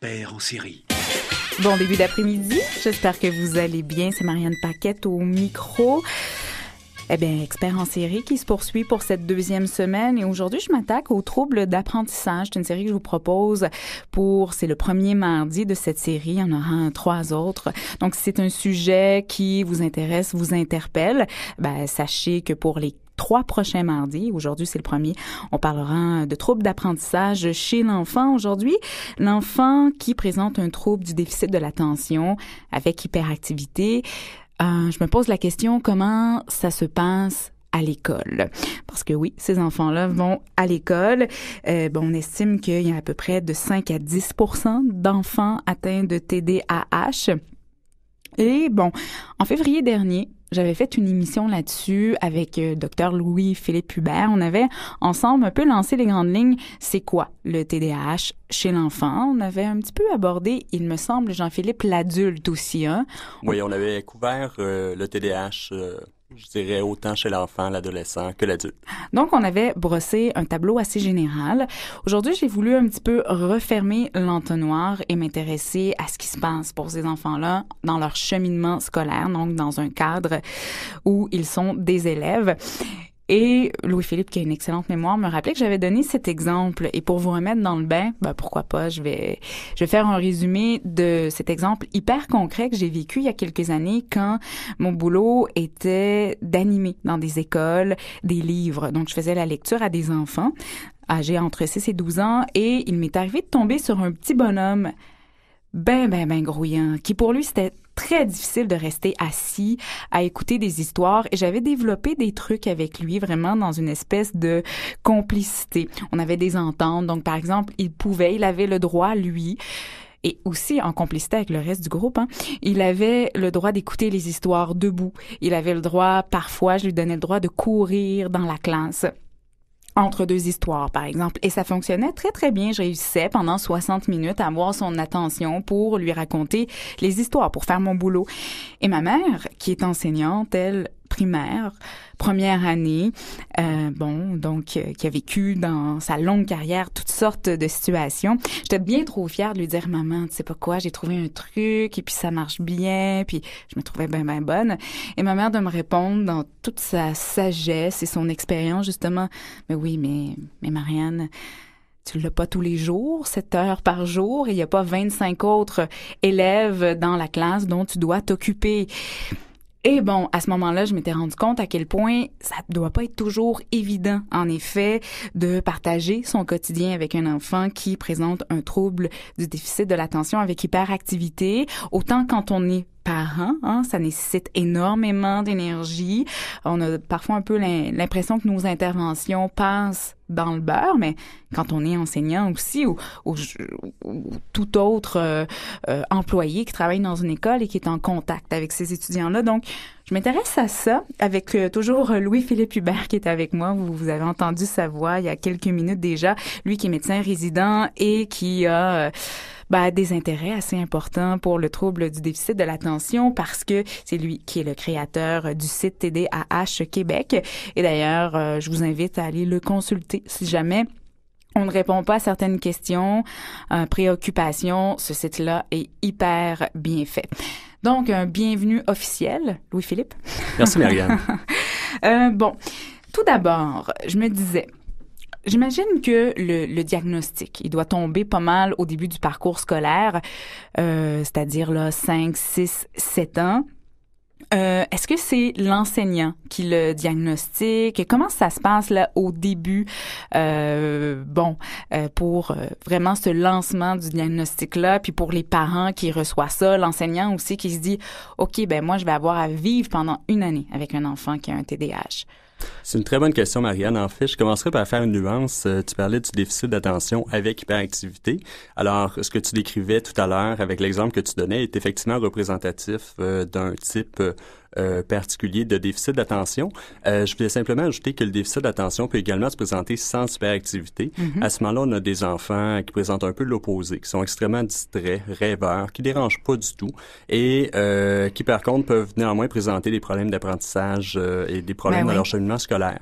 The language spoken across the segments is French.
expert en série. Bon début d'après-midi, j'espère que vous allez bien. C'est Marianne Paquette au micro. Eh bien, expert en série qui se poursuit pour cette deuxième semaine. Et aujourd'hui, je m'attaque aux troubles d'apprentissage. C'est une série que je vous propose c'est le premier mardi de cette série. Il y en aura 3 autres. Donc, si c'est un sujet qui vous intéresse, vous interpelle, sachez que pour les 3 prochains mardis, aujourd'hui c'est le premier, on parlera de troubles d'apprentissage chez l'enfant. Aujourd'hui, l'enfant qui présente un trouble du déficit de l'attention avec hyperactivité. Je me pose la question, comment ça se passe à l'école? Parce que oui, ces enfants-là vont à l'école. On estime qu'il y a à peu près de 5 à 10% d'enfants atteints de TDAH. Et en février dernier, j'avais fait une émission là-dessus avec Dr Louis-Philippe Hubert. On avait ensemble un peu lancé les grandes lignes. C'est quoi le TDAH chez l'enfant? On avait un petit peu abordé, il me semble, Jean-Philippe, l'adulte aussi. Hein? Oui, on avait couvert le TDAH, je dirais autant chez l'enfant, l'adolescent que l'adulte. Donc, on avait brossé un tableau assez général. Aujourd'hui, j'ai voulu un petit peu refermer l'entonnoir et m'intéresser à ce qui se passe pour ces enfants-là dans leur cheminement scolaire, donc dans un cadre où ils sont des élèves. Et Louis-Philippe, qui a une excellente mémoire, me rappelait que j'avais donné cet exemple. Et pour vous remettre dans le bain, pourquoi pas, je vais faire un résumé de cet exemple hyper concret que j'ai vécu il y a quelques années quand mon boulot était d'animer dans des écoles des livres. Donc, je faisais la lecture à des enfants âgés entre 6 et 12 ans et il m'est arrivé de tomber sur un petit bonhomme ben grouillant, qui pour lui, c'était très difficile de rester assis à écouter des histoires et j'avais développé des trucs avec lui vraiment dans une espèce de complicité. On avait des ententes, donc par exemple, il avait le droit, lui, et aussi en complicité avec le reste du groupe, il avait le droit d'écouter les histoires debout. Il avait le droit, parfois, je lui donnais le droit de courir dans la classe entre 2 histoires, par exemple. Et ça fonctionnait très, très bien. Je réussissais pendant 60 minutes à avoir son attention pour lui raconter les histoires, pour faire mon boulot. Et ma mère, qui est enseignante, elle, primaire, première année, qui a vécu dans sa longue carrière toutes sortes de situations. J'étais bien trop fière de lui dire, maman, tu sais pas quoi, j'ai trouvé un truc et puis ça marche bien, puis je me trouvais bien bonne. Et ma mère de me répondre dans toute sa sagesse et son expérience, justement, mais oui, mais Marianne, tu l'as pas tous les jours, 7 heures par jour, et il y a pas 25 autres élèves dans la classe dont tu dois t'occuper. Et à ce moment-là, je m'étais rendu compte à quel point ça doit pas être toujours évident, en effet, de partager son quotidien avec un enfant qui présente un trouble du déficit de l'attention avec hyperactivité. Autant quand on est parent, ça nécessite énormément d'énergie. On a parfois un peu l'impression que nos interventions passent dans le beurre, mais quand on est enseignant aussi ou tout autre employé qui travaille dans une école et qui est en contact avec ces étudiants-là. Donc, je m'intéresse à ça avec toujours Louis-Philippe Hubert qui est avec moi. Vous avez entendu sa voix il y a quelques minutes déjà. Lui qui est médecin résident et qui a des intérêts assez importants pour le trouble du déficit de l'attention parce que c'est lui qui est le créateur du site TDAH Québec. Et d'ailleurs, je vous invite à aller le consulter si jamais on ne répond pas à certaines questions, préoccupations. Ce site-là est hyper bien fait. Donc, un bienvenue officiel, Louis-Philippe. Merci, Marianne. Tout d'abord, je me disais, j'imagine que le diagnostic, il doit tomber pas mal au début du parcours scolaire, c'est-à-dire là 5, 6, 7 ans. Est-ce que c'est l'enseignant qui le diagnostique? Comment ça se passe là au début pour vraiment ce lancement du diagnostic-là, puis pour les parents qui reçoivent ça, l'enseignant aussi qui se dit « OK, moi, je vais avoir à vivre pendant 1 année avec un enfant qui a un TDAH ». C'est une très bonne question, Marianne. En fait, je commencerai par faire une nuance. Tu parlais du déficit d'attention avec hyperactivité. Alors, ce que tu décrivais tout à l'heure avec l'exemple que tu donnais est effectivement représentatif d'un type particulier de déficit d'attention. Je voulais simplement ajouter que le déficit d'attention peut également se présenter sans hyperactivité. Mm-hmm. À ce moment-là, on a des enfants qui présentent un peu l'opposé, qui sont extrêmement distraits, rêveurs, qui dérangent pas du tout et qui, par contre, peuvent néanmoins présenter des problèmes d'apprentissage et des problèmes dans leur cheminement scolaire.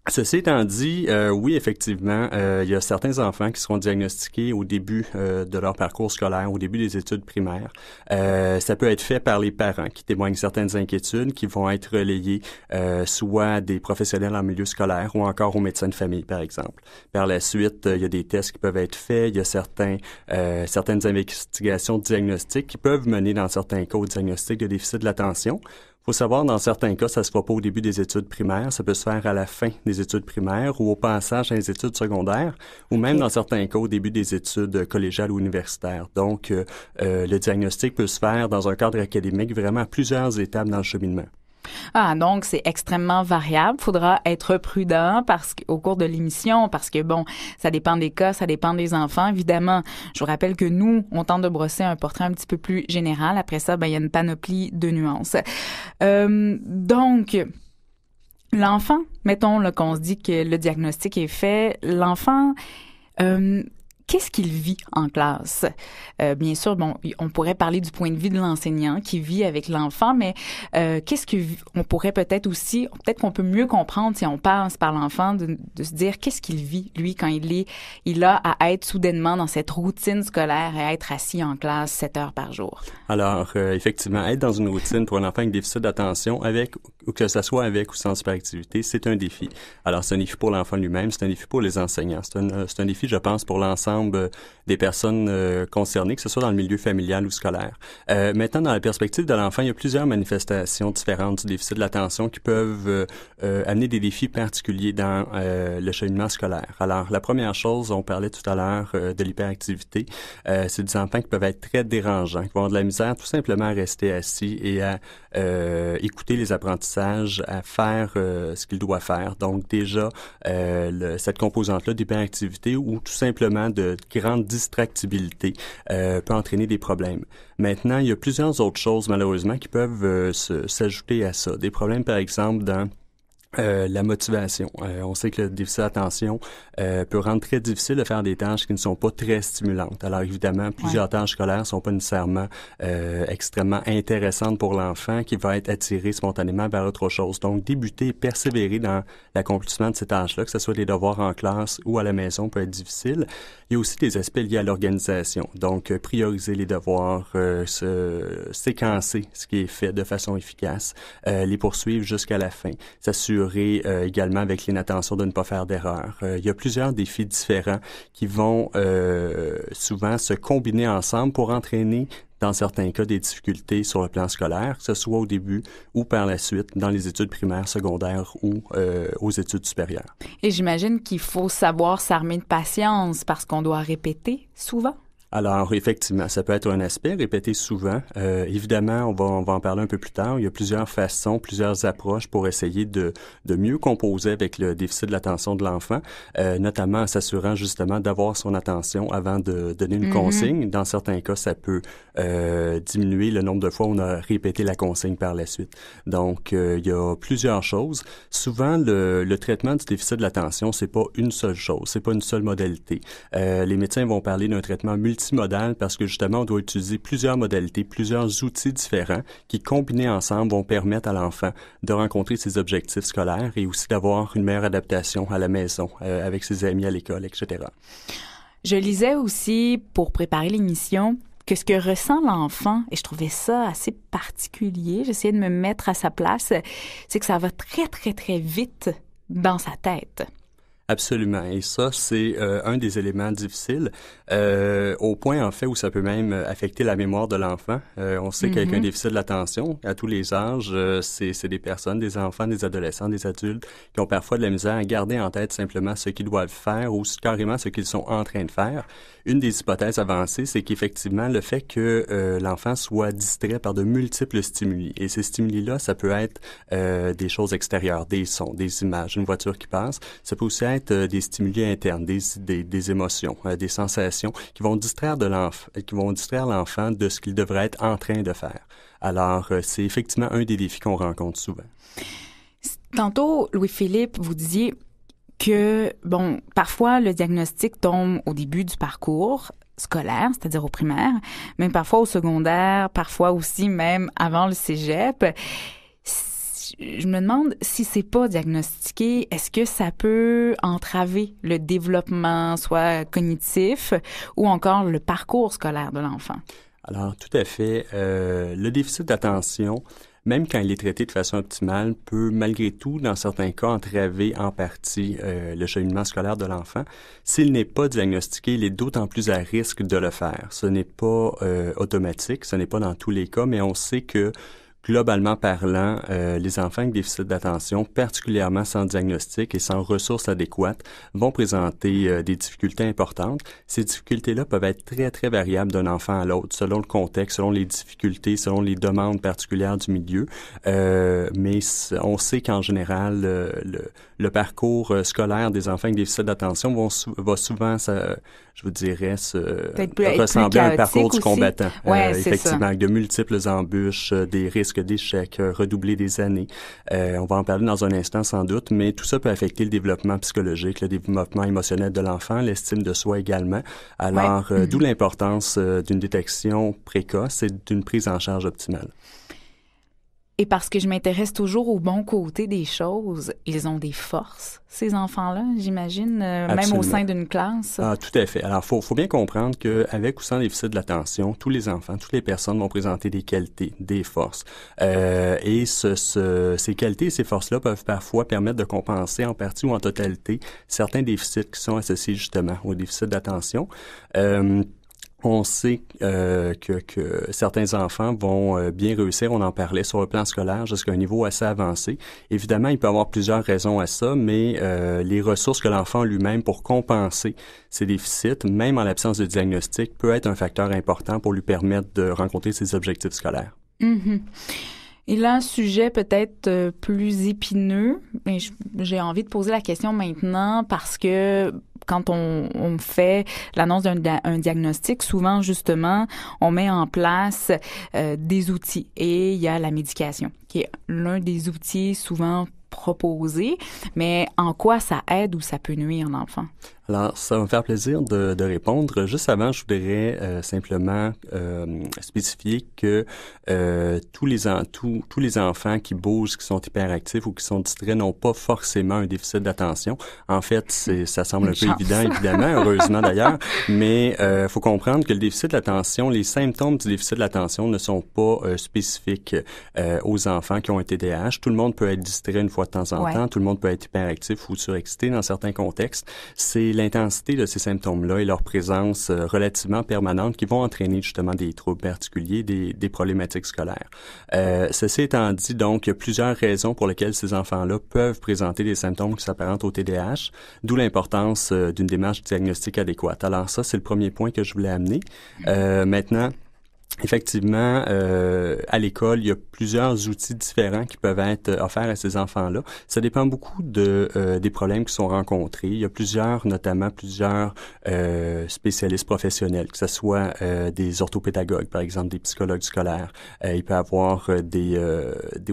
Ceci étant dit, oui, effectivement, il y a certains enfants qui seront diagnostiqués au début de leur parcours scolaire, au début des études primaires. Ça peut être fait par les parents qui témoignent certaines inquiétudes, qui vont être relayées soit à des professionnels en milieu scolaire ou encore aux médecins de famille, par exemple. Par la suite, il y a des tests qui peuvent être faits, il y a certaines investigations diagnostiques qui peuvent mener, dans certains cas, au diagnostic de déficit de l'attention. Faut savoir, dans certains cas, ça se fait pas au début des études primaires, ça peut se faire à la fin des études primaires ou au passage dans les études secondaires, ou même dans certains cas au début des études collégiales ou universitaires. Donc, le diagnostic peut se faire dans un cadre académique vraiment à plusieurs étapes dans le cheminement. Ah, donc c'est extrêmement variable. Faudra être prudent au cours de l'émission parce que bon, ça dépend des cas, ça dépend des enfants. Évidemment, je vous rappelle que nous, on tente de brosser un portrait un petit peu plus général. Après ça, ben il y a une panoplie de nuances. Donc, l'enfant, mettons là, qu'on se dit que le diagnostic est fait, l'enfant. Qu'est-ce qu'il vit en classe? Bien sûr, bon, on pourrait parler du point de vue de l'enseignant qui vit avec l'enfant, mais qu'est-ce que on pourrait peut-être qu'on peut mieux comprendre si on passe par l'enfant de se dire qu'est-ce qu'il vit lui quand il a à être soudainement dans cette routine scolaire et à être assis en classe 7 heures par jour. Alors, effectivement, être dans une routine pour un enfant avec déficit d'attention, ou que ce soit avec ou sans hyperactivité, c'est un défi. Alors, c'est un défi pour l'enfant lui-même, c'est un défi pour les enseignants, c'est un défi, je pense, pour l'ensemble des personnes concernées, que ce soit dans le milieu familial ou scolaire. Maintenant, dans la perspective de l'enfant, il y a plusieurs manifestations différentes du déficit de l'attention qui peuvent amener des défis particuliers dans le cheminement scolaire. Alors, la première chose, on parlait tout à l'heure de l'hyperactivité, c'est des enfants qui peuvent être très dérangeants, qui vont avoir de la misère tout simplement à rester assis et à écouter les apprentissages, à faire ce qu'ils doivent faire. Donc, déjà, cette composante-là d'hyperactivité ou tout simplement de grande distractibilité peut entraîner des problèmes. Maintenant, il y a plusieurs autres choses, malheureusement, qui peuvent s'ajouter à ça. Des problèmes, par exemple, dans la motivation. On sait que le déficit d'attention peut rendre très difficile de faire des tâches qui ne sont pas très stimulantes. Alors évidemment, plusieurs tâches scolaires sont pas nécessairement extrêmement intéressantes pour l'enfant qui va être attiré spontanément vers autre chose. Donc débuter et persévérer dans l'accomplissement de ces tâches-là, que ce soit des devoirs en classe ou à la maison, peut être difficile. Il y a aussi des aspects liés à l'organisation. Donc prioriser les devoirs, séquencer ce qui est fait de façon efficace, les poursuivre jusqu'à la fin, s'assurer également avec l'inattention de ne pas faire d'erreur. Il y a plusieurs défis différents qui vont souvent se combiner ensemble pour entraîner dans certains cas des difficultés sur le plan scolaire, que ce soit au début ou par la suite dans les études primaires, secondaires ou aux études supérieures. Et j'imagine qu'il faut savoir s'armer de patience parce qu'on doit répéter souvent. Alors, effectivement, ça peut être un aspect, répéter souvent. Évidemment, on va en parler un peu plus tard. Il y a plusieurs façons, plusieurs approches pour essayer de mieux composer avec le déficit de l'attention de l'enfant, notamment en s'assurant justement d'avoir son attention avant de donner une consigne. Dans certains cas, ça peut diminuer le nombre de fois où on a répété la consigne par la suite. Donc, il y a plusieurs choses. Souvent, le traitement du déficit de l'attention, c'est pas une seule chose, c'est pas une seule modalité. Les médecins vont parler d'un traitement multimodal parce que justement, on doit utiliser plusieurs modalités, plusieurs outils différents qui, combinés ensemble, vont permettre à l'enfant de rencontrer ses objectifs scolaires et aussi d'avoir une meilleure adaptation à la maison, avec ses amis à l'école, etc. Je lisais aussi, pour préparer l'émission, que ce que ressent l'enfant, et je trouvais ça assez particulier, j'essayais de me mettre à sa place, c'est que ça va très, très, très vite dans sa tête. Absolument. Et ça, c'est un des éléments difficiles, au point, en fait, où ça peut même affecter la mémoire de l'enfant. On sait qu'avec un déficit de l'attention, à tous les âges, c'est des personnes, des enfants, des adolescents, des adultes, qui ont parfois de la misère à garder en tête simplement ce qu'ils doivent faire ou carrément ce qu'ils sont en train de faire. Une des hypothèses avancées, c'est qu'effectivement, le fait que l'enfant soit distrait par de multiples stimuli, et ces stimuli-là, ça peut être des choses extérieures, des sons, des images, une voiture qui passe, ça peut aussi être des stimuli internes, des idées, des émotions, des sensations qui vont distraire l'enfant de ce qu'il devrait être en train de faire. Alors, c'est effectivement un des défis qu'on rencontre souvent. Tantôt, Louis-Philippe, vous disiez que, bon, parfois, le diagnostic tombe au début du parcours scolaire, c'est-à-dire au primaire, même parfois au secondaire, parfois aussi même avant le cégep. je me demande si c'est pas diagnostiqué, est-ce que ça peut entraver le développement, soit cognitif ou encore le parcours scolaire de l'enfant? Alors, tout à fait. Le déficit d'attention, même quand il est traité de façon optimale, peut malgré tout, dans certains cas, entraver en partie le cheminement scolaire de l'enfant. S'il n'est pas diagnostiqué, il est d'autant plus à risque de le faire. Ce n'est pas automatique, ce n'est pas dans tous les cas, mais on sait que globalement parlant, les enfants avec déficit d'attention, particulièrement sans diagnostic et sans ressources adéquates, vont présenter des difficultés importantes. Ces difficultés-là peuvent être très, très variables d'un enfant à l'autre, selon le contexte, selon les difficultés, selon les demandes particulières du milieu. Mais on sait qu'en général, le parcours scolaire des enfants avec déficit d'attention va souvent, je vous dirais, ressembler à un parcours du combattant. Ouais, effectivement, avec de multiples embûches, des risques d'échecs, redoubler des années. On va en parler dans un instant sans doute, mais tout ça peut affecter le développement psychologique, le développement émotionnel de l'enfant, l'estime de soi également. Alors, d'où l'importance d'une détection précoce et d'une prise en charge optimale. Et parce que je m'intéresse toujours au bon côté des choses, ils ont des forces, ces enfants-là, j'imagine, même au sein d'une classe. Ah, tout à fait. Alors, faut bien comprendre qu'avec ou sans déficit de l'attention, tous les enfants, toutes les personnes vont présenter des qualités, des forces. Et ces qualités et ces forces-là peuvent parfois permettre de compenser en partie ou en totalité certains déficits qui sont associés justement au déficit d'attention. On sait que certains enfants vont bien réussir, on en parlait, sur le plan scolaire jusqu'à un niveau assez avancé. Évidemment, il peut y avoir plusieurs raisons à ça, mais les ressources que l'enfant a lui-même pour compenser ces déficits, même en l'absence de diagnostic, peut être un facteur important pour lui permettre de rencontrer ses objectifs scolaires. Mm-hmm. Il a un sujet peut-être plus épineux, mais j'ai envie de poser la question maintenant parce que quand on fait l'annonce d'un diagnostic, souvent, justement, on met en place des outils et il y a la médication, qui est l'un des outils souvent proposés, mais en quoi ça aide ou ça peut nuire l'enfant? Alors, ça va me faire plaisir de répondre. Juste avant, je voudrais simplement spécifier que tous les enfants qui bougent, qui sont hyperactifs ou qui sont distraits n'ont pas forcément un déficit d'attention. En fait, ça semble un peu évident, évidemment, heureusement d'ailleurs, mais faut comprendre que le déficit de l'attention, les symptômes du déficit de l'attention ne sont pas spécifiques aux enfants qui ont un TDAH. Tout le monde peut être distrait une fois de temps en temps, tout le monde peut être hyperactif ou surexcité dans certains contextes. C'est l'intensité de ces symptômes-là et leur présence relativement permanente qui vont entraîner justement des troubles particuliers, des problématiques scolaires. Ceci étant dit, donc, il y a plusieurs raisons pour lesquelles ces enfants-là peuvent présenter des symptômes qui s'apparentent au TDAH, d'où l'importance d'une démarche diagnostique adéquate. Alors ça, c'est le premier point que je voulais amener. Maintenant, effectivement, à l'école, il y a plusieurs outils différents qui peuvent être offerts à ces enfants-là. Ça dépend beaucoup des problèmes qui sont rencontrés. Il y a notamment plusieurs spécialistes professionnels, que ce soit des orthopédagogues, par exemple, des psychologues scolaires. Il peut y avoir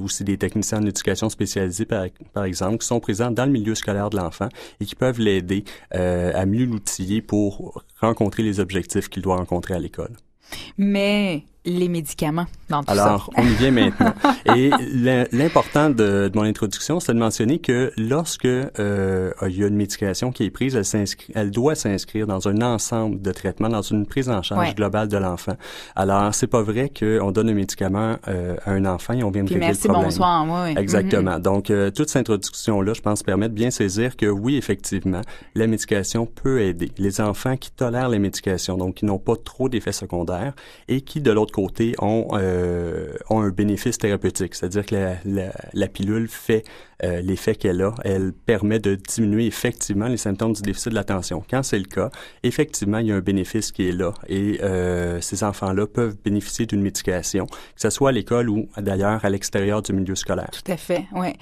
aussi des techniciens en éducation spécialisés, par exemple, qui sont présents dans le milieu scolaire de l'enfant et qui peuvent l'aider à mieux l'outiller pour rencontrer les objectifs qu'il doit rencontrer à l'école. Mais les médicaments dans tout ça. Alors, on y vient maintenant. Et l'important de mon introduction, c'est de mentionner que lorsque il y a une médication qui est prise, elle doit s'inscrire dans un ensemble de traitements, dans une prise en charge globale de l'enfant. Alors, c'est pas vrai qu'on donne un médicament à un enfant et on vient de régler le problème. Merci, bonsoir. Oui. Exactement. Donc, toute cette introduction-là, je pense, permet de bien saisir que oui, effectivement, la médication peut aider. Les enfants qui tolèrent les médications, donc qui n'ont pas trop d'effets secondaires et qui, de l'autre côté, ont un bénéfice thérapeutique, c'est-à-dire que la pilule fait l'effet qu'elle a, elle permet de diminuer effectivement les symptômes du déficit de l'attention. Quand c'est le cas, effectivement, il y a un bénéfice qui est là et ces enfants-là peuvent bénéficier d'une médication, que ce soit à l'école ou d'ailleurs à l'extérieur du milieu scolaire. Tout à fait, oui.